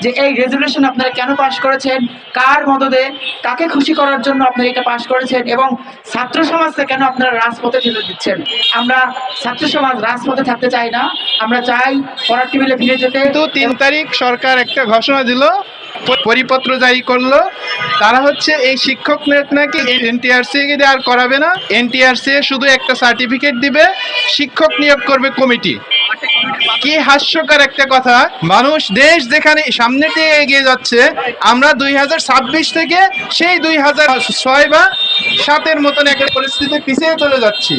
যে এই রেজুলেশন আপনারা কেন পাশ করেছেন, কার মদদে, কাকে খুশি করার জন্য আপনারা এটা পাশ করেছেন এবং ছাত্র সমাজকে কেন আপনারা রাজপথে ঠেলে দিচ্ছেন। আমরা ছাত্র সমাজ রাজপথে থাকতে চাই না, আমরা চাই পড়ার টেবিলে ফিরে যেতে। কিন্তু 3 তারিখ সরকার একটা ঘোষণা দিল, পরিপত্র জারি করলো, তারা হচ্ছে এই শিক্ষক নিয়োগ নাকি এনটিআরসি আর করাবে না, এনটিআরসি শুধু একটা সার্টিফিকেট দিবে, শিক্ষক নিয়োগ করবে কমিটি। কি হাস্যকর একটা কথা। মানুষ দেশ যেখানে সামনের দিকে এগিয়ে যাচ্ছে, আমরা 2026 থেকে সেই 2006 বা 7-এর মতন একটা পরিস্থিতি পিছিয়ে চলে যাচ্ছি।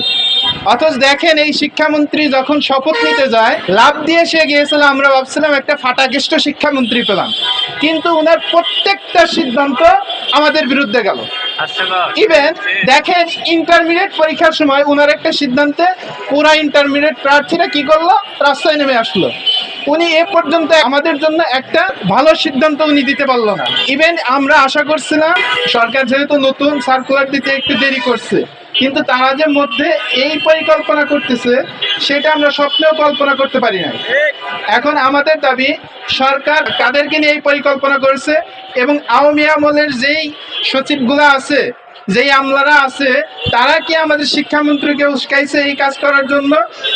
অথচ দেখেন, এই শিক্ষামন্ত্রী যখন শপথ নিতে যায়, লাভ দিয়ে সে গিয়েছিল, আমরা ভাবছিলাম একটা ফাটাকেষ্ট শিক্ষামন্ত্রী পেলাম, কিন্তু ওনার প্রত্যেকটা সিদ্ধান্ত আমাদের বিরুদ্ধে গেল। ইভেন দেখেন, ইন্টারমিডিয়েট পরীক্ষার সময় ওনার একটা সিদ্ধান্তে পুরা ইন্টারমিডিয়েট প্রার্থীরা কি করলো, রাস্তায় নেমে আসলো। উনি এ পর্যন্ত আমাদের জন্য একটা ভালো সিদ্ধান্ত উনি দিতে পারলো না। ইভেন আমরা আশা করছিলাম, সরকার যেহেতু নতুন সার্কুলার দিতে একটু দেরি করছে, কিন্তু তারা যে মধ্যে এই পরিকল্পনা করতেছে সেটা আমরা স্বপ্নেও কল্পনা করতে পারি না। এখন আমাদের দাবি, সরকার কাদেরকে নিয়ে এই পরিকল্পনা করেছে এবং আওয়ামী আমলের যেই সচিবগুলো আছে, যেই আমলারা আছে, তারা কি আমাদের শিক্ষামন্ত্রীকে উস্কাইছে এই কাজ করার জন্য?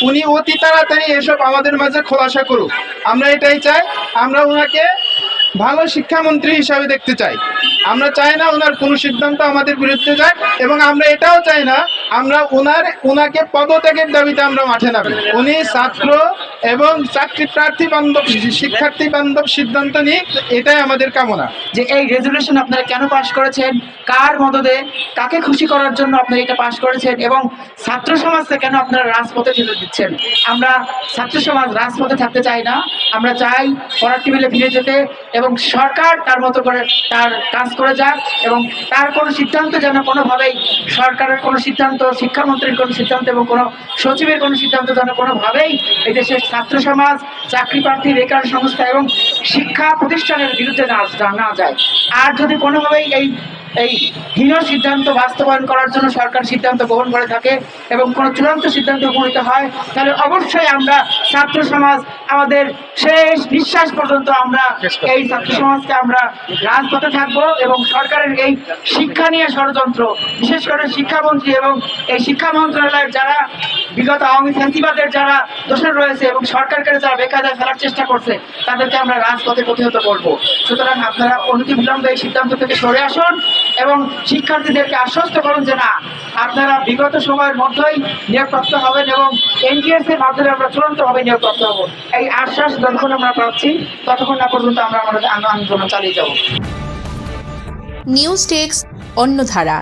উনি অতি তাড়াতাড়ি এসব আমাদের মাঝে খোলাসা করুক। আমরা এটাই চাই, আমরা ওনাকে ভালো শিক্ষামন্ত্রী হিসাবে দেখতে চাই। আমরা চাই না ওনার কোনো সিদ্ধান্ত আমাদের বিরুদ্ধে যায়, এবং আমরা এটাও চাই না আমরা ওনাকে পদত্যাগের দাবিতে আমরা মাঠে নামি। উনি ছাত্র এবং চাকরি প্রার্থী বান্ধব, শিক্ষার্থী বান্ধব সিদ্ধান্ত নিক, এটাই আমাদের কামনা। যে এই রেজুলেশন আপনারা কেন পাশ করেছেন, কার মদদে, কাকে খুশি করার জন্য আপনারা এটা পাশ করেছেন এবং ছাত্র সমাজকে কেন আপনারা রাজপথে ঠেলে দিচ্ছেন। আমরা ছাত্র সমাজ রাজপথে থাকতে চাই না, আমরা চাই পড়ার টেবিলে ফিরে যেতে এবং সরকার তার মতো করে তার কাজ করে যাক, এবং তার কোনো সিদ্ধান্ত যেন কোনোভাবেই, সরকারের কোনো সিদ্ধান্ত, শিক্ষামন্ত্রীর কোনো সিদ্ধান্ত এবং কোনো সচিবের কোনো সিদ্ধান্ত যেন কোনোভাবেই এই দেশের ছাত্র সমাজ, চাকরি প্রার্থী, বেকার সংস্থা এবং শিক্ষা প্রতিষ্ঠানের বিরুদ্ধে না যায়। আর যদি কোনোভাবেই এই হীন সিদ্ধান্ত বাস্তবায়ন করার জন্য সরকার সিদ্ধান্ত গ্রহণ করে থাকে এবং কোনো চূড়ান্ত সিদ্ধান্ত উপনীত হয়, তাহলে অবশ্যই আমরা ছাত্র সমাজ আমাদের শেষ নিঃশ্বাস পর্যন্ত আমরা এই ছাত্র সমাজকে আমরা রাজপথে থাকবো এবং সরকারের এই শিক্ষা নিয়ে ষড়যন্ত্র, বিশেষ করে শিক্ষামন্ত্রী এবং এই শিক্ষা মন্ত্রণালয়ের যারা বিগত আওয়ামী ফ্যাসিবাদের যারা দোষর রয়েছে এবং সরকারকে যারা বেকায়দায় ফেলার চেষ্টা করছে, তাদেরকে আমরা রাজপথে প্রতিহত করব। সুতরাং আপনারা অনতিবিলম্বে এই সিদ্ধান্ত থেকে সরে আসুন এবং শিক্ষার্থীদেরকে আশ্বস্ত করুন যে না, আপনারা বিগত সময়ের মধ্যেই নিয়োগপ্রাপ্ত হবেন এবং এনটিএসসির মাধ্যমে আমরা চূড়ান্তভাবে নিয়োগপ্রাপ্ত হব। এই আশ্বাস যতক্ষণ আমরা পাচ্ছি ততক্ষণ না পর্যন্ত আমরা আমাদের আন্দোলন চালিয়ে যাব। News desk, অন্যধারা।